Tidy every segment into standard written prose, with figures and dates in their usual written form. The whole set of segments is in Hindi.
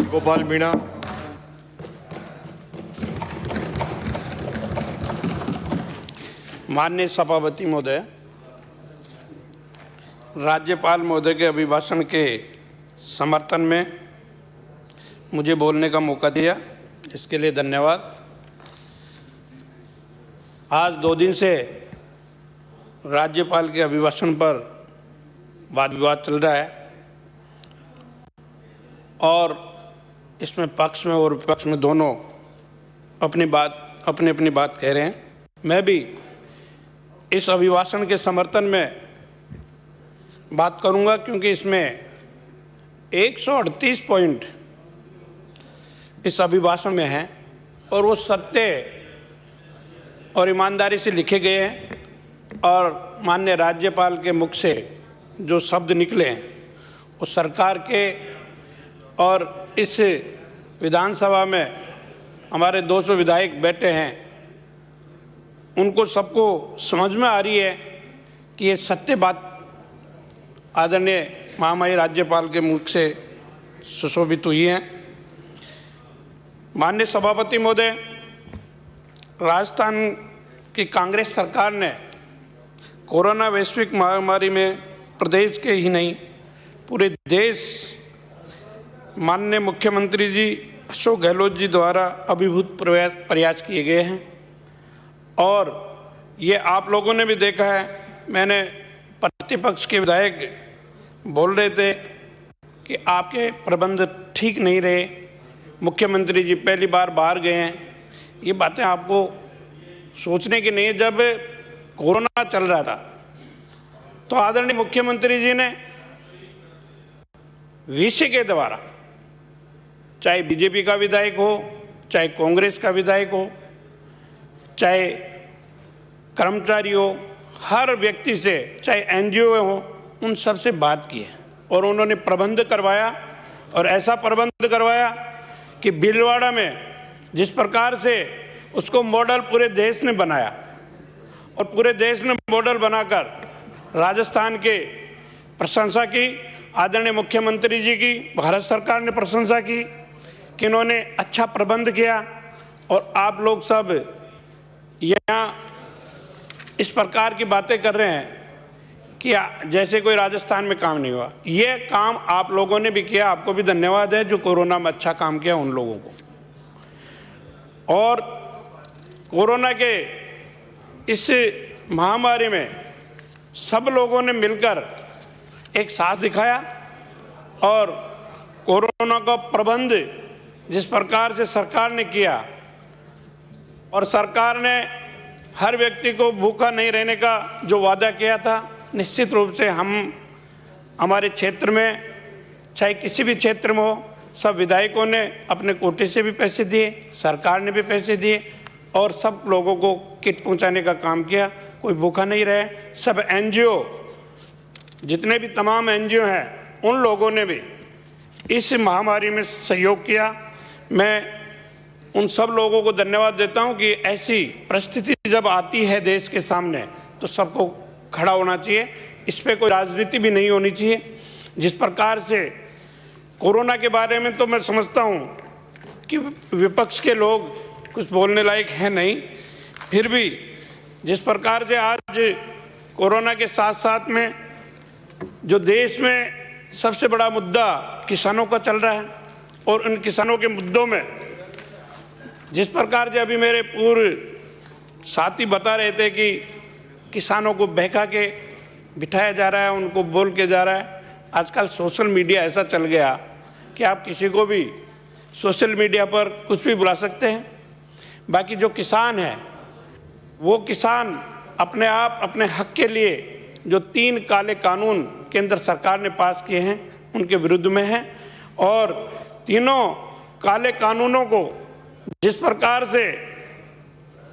गोपाल मीणा। माननीय सभापति महोदय, राज्यपाल महोदय के अभिभाषण के समर्थन में मुझे बोलने का मौका दिया, इसके लिए धन्यवाद। आज 2 दिन से राज्यपाल के अभिभाषण पर वाद विवाद चल रहा है और इसमें पक्ष में और विपक्ष में दोनों अपनी बात कह रहे हैं। मैं भी इस अभिभाषण के समर्थन में बात करूंगा, क्योंकि इसमें 138 पॉइंट इस अभिभाषण में हैं और वो सत्य और ईमानदारी से लिखे गए हैं और माननीय राज्यपाल के मुख से जो शब्द निकले हैं वो सरकार के और इस विधानसभा में हमारे 200 विधायक बैठे हैं, उनको सबको समझ में आ रही है कि ये सत्य बात आदरणीय महामहिम राज्यपाल के मुख से सुशोभित हुई है। माननीय सभापति महोदय, राजस्थान की कांग्रेस सरकार ने कोरोना वैश्विक महामारी में प्रदेश के ही नहीं पूरे देश माननीय मुख्यमंत्री जी अशोक गहलोत जी द्वारा अभिभूत प्रयास किए गए हैं और ये आप लोगों ने भी देखा है। मैंने प्रतिपक्ष के विधायक बोल रहे थे कि आपके प्रबंध ठीक नहीं रहे, मुख्यमंत्री जी पहली बार बाहर गए हैं। ये बातें आपको सोचने की नहीं है। जब कोरोना चल रहा था तो आदरणीय मुख्यमंत्री जी ने वीसी के द्वारा, चाहे बीजेपी का विधायक हो, चाहे कांग्रेस का विधायक हो, चाहे कर्मचारी हो, हर व्यक्ति से, चाहे एनजीओ हो, उन सब से बात की है और उन्होंने प्रबंध करवाया और ऐसा प्रबंध करवाया कि भीलवाड़ा में जिस प्रकार से उसको मॉडल पूरे देश ने बनाया और पूरे देश ने मॉडल बनाकर राजस्थान के प्रशंसा की, आदरणीय मुख्यमंत्री जी की, भारत सरकार ने प्रशंसा की कि इन्होंने अच्छा प्रबंध किया और आप लोग सब यहाँ इस प्रकार की बातें कर रहे हैं कि जैसे कोई राजस्थान में काम नहीं हुआ। ये काम आप लोगों ने भी किया, आपको भी धन्यवाद है जो कोरोना में अच्छा काम किया उन लोगों को। और कोरोना के इस महामारी में सब लोगों ने मिलकर एक साथ दिखाया और कोरोना का प्रबंध जिस प्रकार से सरकार ने किया और सरकार ने हर व्यक्ति को भूखा नहीं रहने का जो वादा किया था, निश्चित रूप से हम हमारे क्षेत्र में, चाहे किसी भी क्षेत्र में हो, सब विधायकों ने अपने कोटे से भी पैसे दिए, सरकार ने भी पैसे दिए और सब लोगों को किट पहुंचाने का काम किया। कोई भूखा नहीं रहे। सब एनजीओ, जितने भी तमाम एनजीओ हैं, उन लोगों ने भी इस महामारी में सहयोग किया। मैं उन सब लोगों को धन्यवाद देता हूं कि ऐसी परिस्थिति जब आती है देश के सामने तो सबको खड़ा होना चाहिए, इस पे कोई राजनीति भी नहीं होनी चाहिए। जिस प्रकार से कोरोना के बारे में तो मैं समझता हूं कि विपक्ष के लोग कुछ बोलने लायक है नहीं, फिर भी जिस प्रकार से आज कोरोना के साथ साथ में जो देश में सबसे बड़ा मुद्दा किसानों का चल रहा है और उन किसानों के मुद्दों में जिस प्रकार से अभी मेरे पूर्व साथी बता रहे थे कि किसानों को बहका के बिठाया जा रहा है, उनको बोल के जा रहा है। आजकल सोशल मीडिया ऐसा चल गया कि आप किसी को भी सोशल मीडिया पर कुछ भी बुला सकते हैं। बाकी जो किसान है वो किसान अपने आप अपने हक के लिए जो 3 काले कानून केंद्र सरकार ने पास किए हैं उनके विरुद्ध में है और तीनों काले कानूनों को जिस प्रकार से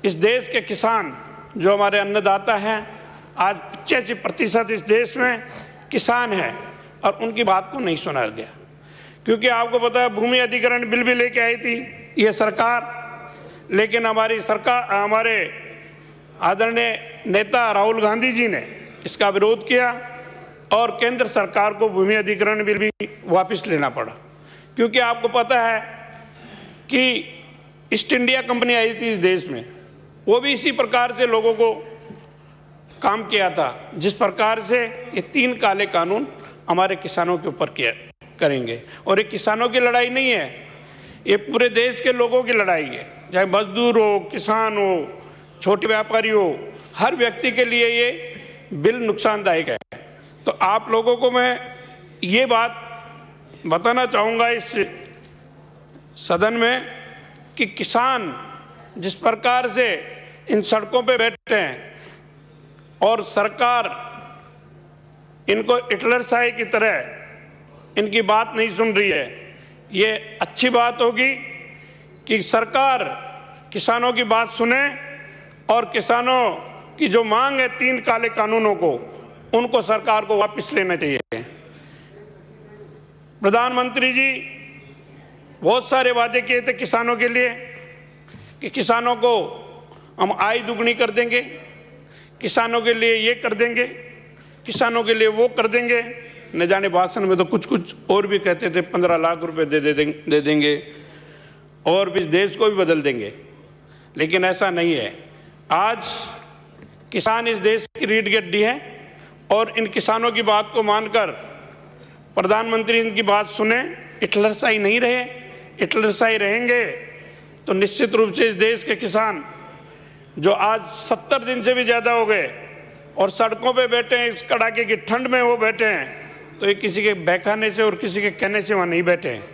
इस देश के किसान जो हमारे अन्नदाता हैं, आज 85% इस देश में किसान हैं और उनकी बात को नहीं सुना गया। क्योंकि आपको पता है भूमि अधिग्रहण बिल भी लेके आई थी ये सरकार, लेकिन हमारी सरकार, हमारे आदरणीय नेता राहुल गांधी जी ने इसका विरोध किया और केंद्र सरकार को भूमि अधिग्रहण बिल भी वापस लेना पड़ा। क्योंकि आपको पता है कि ईस्ट इंडिया कंपनी आई थी इस देश में, वो भी इसी प्रकार से लोगों को काम किया था जिस प्रकार से ये 3 काले कानून हमारे किसानों के ऊपर किया करेंगे। और ये किसानों की लड़ाई नहीं है, ये पूरे देश के लोगों की लड़ाई है, चाहे मजदूर हो, किसान हो, छोटे व्यापारी हो, हर व्यक्ति के लिए ये बिल नुकसानदायक है। तो आप लोगों को मैं ये बात बताना चाहूँगा इस सदन में कि किसान जिस प्रकार से इन सड़कों पे बैठे हैं और सरकार इनको हिटलरशाही की तरह इनकी बात नहीं सुन रही है, ये अच्छी बात होगी कि सरकार किसानों की बात सुने और किसानों की जो मांग है 3 काले कानूनों को, उनको सरकार को वापस लेना चाहिए। प्रधानमंत्री जी बहुत सारे वादे किए थे किसानों के लिए कि किसानों को हम आय दुगनी कर देंगे, किसानों के लिए ये कर देंगे, किसानों के लिए वो कर देंगे। न जाने भाषण में तो कुछ कुछ और भी कहते थे, 15 लाख रुपए दे देंगे और भी देश को भी बदल देंगे, लेकिन ऐसा नहीं है। आज किसान इस देश की रीढ़ की हड्डी है और इन किसानों की बात को मानकर प्रधानमंत्री इनकी बात सुने, हिटलरशाही नहीं रहे। हिटलरशाही रहेंगे तो निश्चित रूप से इस देश के किसान जो आज 70 दिन से भी ज़्यादा हो गए और सड़कों पे बैठे हैं, इस कड़ाके की ठंड में वो बैठे हैं, तो ये किसी के बहकाने से और किसी के कहने से वहाँ नहीं बैठे हैं।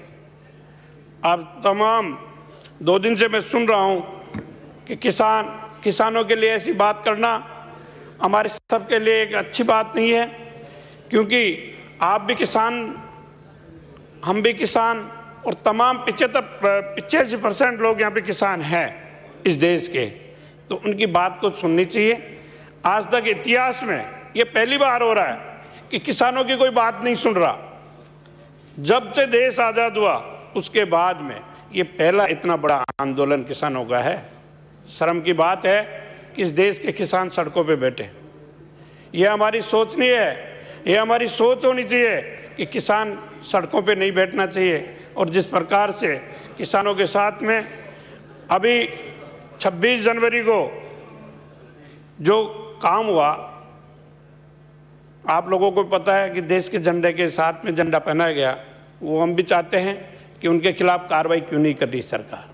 आप तमाम 2 दिन से मैं सुन रहा हूँ कि किसानों के लिए ऐसी बात करना हमारे सब के लिए एक अच्छी बात नहीं है, क्योंकि आप भी किसान, हम भी किसान और तमाम 85% लोग यहाँ पे किसान हैं इस देश के, तो उनकी बात को सुननी चाहिए। आज तक इतिहास में ये पहली बार हो रहा है कि किसानों की कोई बात नहीं सुन रहा। जब से देश आज़ाद हुआ उसके बाद में ये पहला इतना बड़ा आंदोलन किसानों का है। शर्म की बात है कि इस देश के किसान सड़कों पे बैठे। ये हमारी सोच नहीं है, ये हमारी सोच होनी चाहिए कि किसान सड़कों पे नहीं बैठना चाहिए। और जिस प्रकार से किसानों के साथ में अभी 26 जनवरी को जो काम हुआ, आप लोगों को पता है कि देश के झंडे के साथ में झंडा पहनाया गया, वो हम भी चाहते हैं कि उनके खिलाफ कार्रवाई क्यों नहीं कर रही सरकार।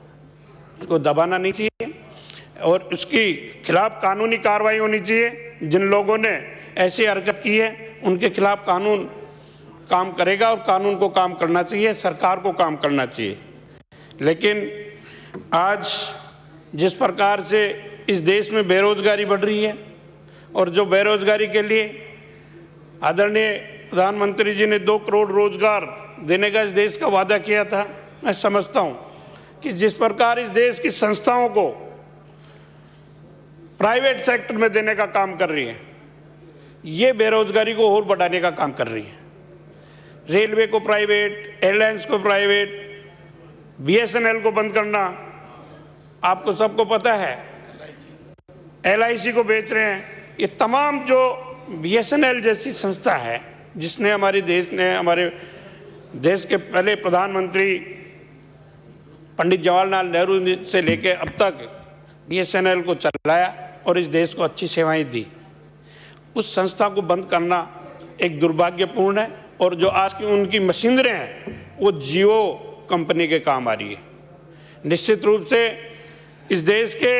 उसको दबाना नहीं चाहिए और उसकी खिलाफ कानूनी कार्रवाई होनी चाहिए। जिन लोगों ने ऐसी हरकत की है उनके खिलाफ कानून काम करेगा और कानून को काम करना चाहिए, सरकार को काम करना चाहिए। लेकिन आज जिस प्रकार से इस देश में बेरोजगारी बढ़ रही है और जो बेरोजगारी के लिए आदरणीय प्रधानमंत्री जी ने 2 करोड़ रोजगार देने का इस देश का वादा किया था, मैं समझता हूं कि जिस प्रकार इस देश की संस्थाओं को प्राइवेट सेक्टर में देने का काम कर रही है, ये बेरोजगारी को और बढ़ाने का काम कर रही है। रेलवे को प्राइवेट, एयरलाइंस को प्राइवेट, BSNL को बंद करना, आपको सबको पता है, LIC को बेच रहे हैं। ये तमाम जो BSNL जैसी संस्था है जिसने हमारे देश के पहले प्रधानमंत्री पंडित जवाहरलाल नेहरू से लेकर अब तक BSNL को चलाया और इस देश को अच्छी सेवाएं दी, उस संस्था को बंद करना एक दुर्भाग्यपूर्ण है। और जो आज की उनकी मशीनरी हैं वो जियो कंपनी के काम आ रही है। निश्चित रूप से इस देश के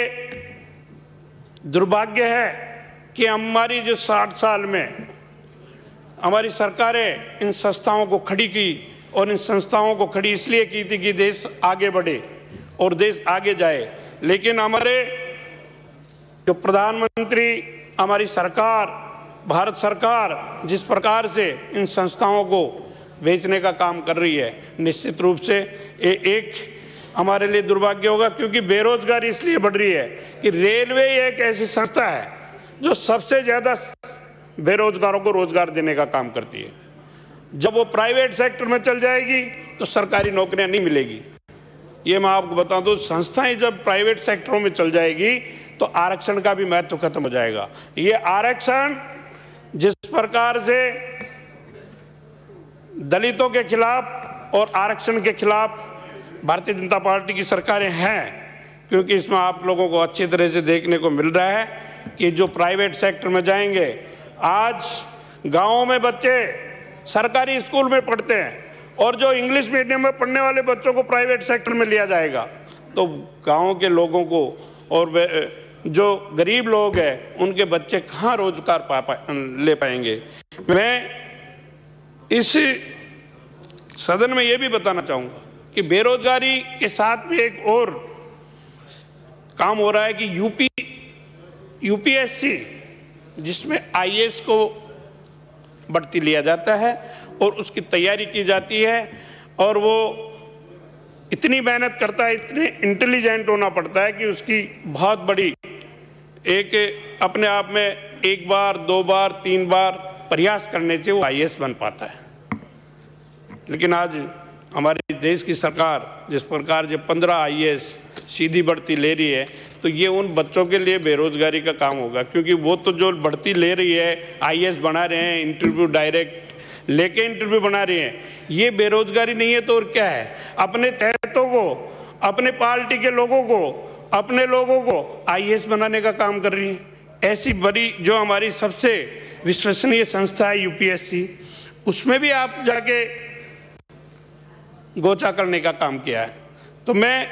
दुर्भाग्य है कि हमारी जो 60 साल में हमारी सरकारें इन संस्थाओं को खड़ी की और इन संस्थाओं को खड़ी इसलिए की थी कि देश आगे बढ़े और देश आगे जाए। लेकिन हमारे जो प्रधानमंत्री, हमारी सरकार, भारत सरकार जिस प्रकार से इन संस्थाओं को बेचने का काम कर रही है, निश्चित रूप से एक हमारे लिए दुर्भाग्य होगा, क्योंकि बेरोजगारी इसलिए बढ़ रही है कि रेलवे एक ऐसी संस्था है जो सबसे ज़्यादा बेरोजगारों को रोजगार देने का काम करती है। जब वो प्राइवेट सेक्टर में चल जाएगी तो सरकारी नौकरियां नहीं मिलेगी। ये मैं आपको बता दूं, संस्थाएं जब प्राइवेट सेक्टरों में चल जाएगी तो आरक्षण का भी महत्व खत्म हो जाएगा। ये आरक्षण जिस प्रकार से दलितों के खिलाफ और आरक्षण के खिलाफ भारतीय जनता पार्टी की सरकारें हैं, क्योंकि इसमें आप लोगों को अच्छी तरह से देखने को मिल रहा है कि जो प्राइवेट सेक्टर में जाएंगे, आज गाँव में बच्चे सरकारी स्कूल में पढ़ते हैं और जो इंग्लिश मीडियम में पढ़ने वाले बच्चों को प्राइवेट सेक्टर में लिया जाएगा, तो गाँव के लोगों को और जो गरीब लोग हैं उनके बच्चे कहाँ रोजगार ले पाएंगे। मैं इस सदन में ये भी बताना चाहूँगा कि बेरोजगारी के साथ में एक और काम हो रहा है कि यूपीएससी, जिसमें आईएएस को भर्ती लिया जाता है और उसकी तैयारी की जाती है, और वो इतनी मेहनत करता है, इतने इंटेलिजेंट होना पड़ता है कि उसकी बहुत बड़ी एक अपने आप में एक बार, दो बार, तीन बार प्रयास करने से वो आईएएस बन पाता है। लेकिन आज हमारे देश की सरकार जिस प्रकार जो 15 आईएएस सीधी भर्ती ले रही है, तो ये उन बच्चों के लिए बेरोजगारी का काम होगा, क्योंकि वो तो जो भर्ती ले रही है, आईएएस बना रहे हैं, इंटरव्यू डायरेक्ट लेके इंटरव्यू बना रहे हैं, ये बेरोजगारी नहीं है तो और क्या है। अपने तहतों को, अपने पार्टी के लोगों को, अपने लोगों को आईएएस बनाने का काम कर रही है। ऐसी बड़ी जो हमारी सबसे विश्वसनीय संस्था है यूपीएससी, उसमें भी आप जाके गोचा करने का काम किया है। तो मैं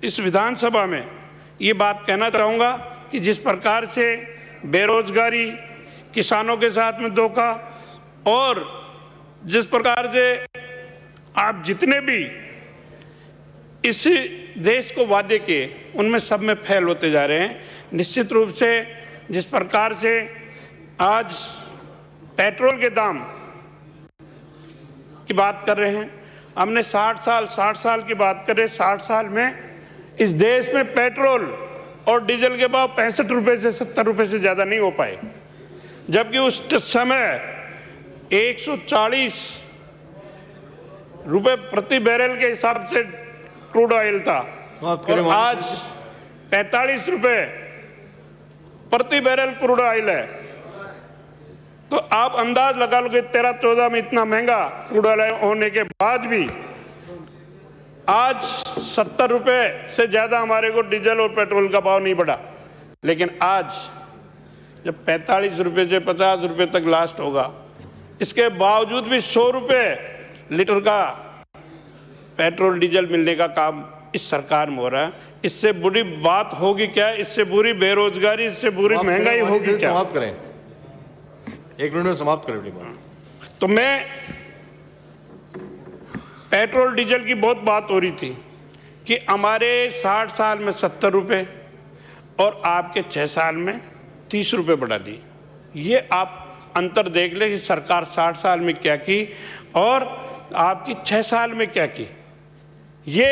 इस विधानसभा में ये बात कहना चाहूँगा कि जिस प्रकार से बेरोजगारी, किसानों के साथ में धोखा, और जिस प्रकार से आप जितने भी इस देश को वादे किए उनमें सब में फेल होते जा रहे हैं। निश्चित रूप से जिस प्रकार से आज पेट्रोल के दाम की बात कर रहे हैं, हमने 60 साल की बात करें, 60 साल में इस देश में पेट्रोल और डीजल के भाव 65 रुपये से 70 रुपये से ज़्यादा नहीं हो पाए, जबकि उस समय 140 रुपये प्रति बैरल के हिसाब से क्रूड ऑयल था, और आज 45 रुपये प्रति बैरल क्रूड ऑयल है। तो आप अंदाज लगा लो कि 13-14 में इतना महंगा क्रूड ऑयल होने के बाद भी आज 70 रुपये से ज़्यादा हमारे को डीजल और पेट्रोल का भाव नहीं बढ़ा। लेकिन आज जब 45 रुपये से 50 रुपये तक लास्ट होगा, इसके बावजूद भी 100 रुपये लीटर का पेट्रोल डीजल मिलने का काम इस सरकार में हो रहा है। इससे बुरी बात होगी क्या? इससे बुरी बेरोजगारी, इससे बुरी महंगाई होगी क्या? समाप्त करें, 1 मिनट में समाप्त करें। तो मैं पेट्रोल डीजल की बहुत बात हो रही थी कि हमारे 60 साल में 70 रुपये और आपके 6 साल में 30 रुपये बढ़ा दी। ये आप अंतर देख लें कि सरकार 60 साल में क्या की और आपकी 6 साल में क्या की। ये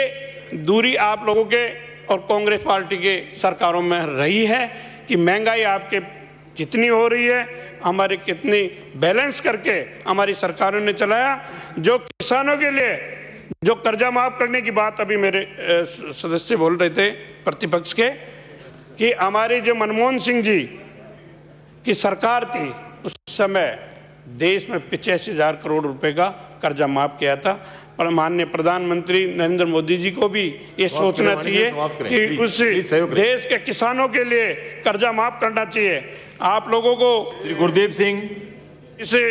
दूरी आप लोगों के और कांग्रेस पार्टी के सरकारों में रही है कि महंगाई आपके कितनी हो रही है, हमारे कितनी बैलेंस करके हमारी सरकारों ने चलाया। जो किसानों के लिए जो कर्जा माफ करने की बात अभी मेरे सदस्य बोल रहे थे प्रतिपक्ष के, कि हमारी जो मनमोहन सिंह जी की सरकार थी उस समय देश में 85,000 करोड़ रुपए का कर्जा माफ किया था। पर माननीय प्रधानमंत्री नरेंद्र मोदी जी को भी ये सोचना चाहिए कि उस देश के किसानों के लिए कर्जा माफ करना चाहिए। आप लोगों को श्री गुरदीप सिंह इसे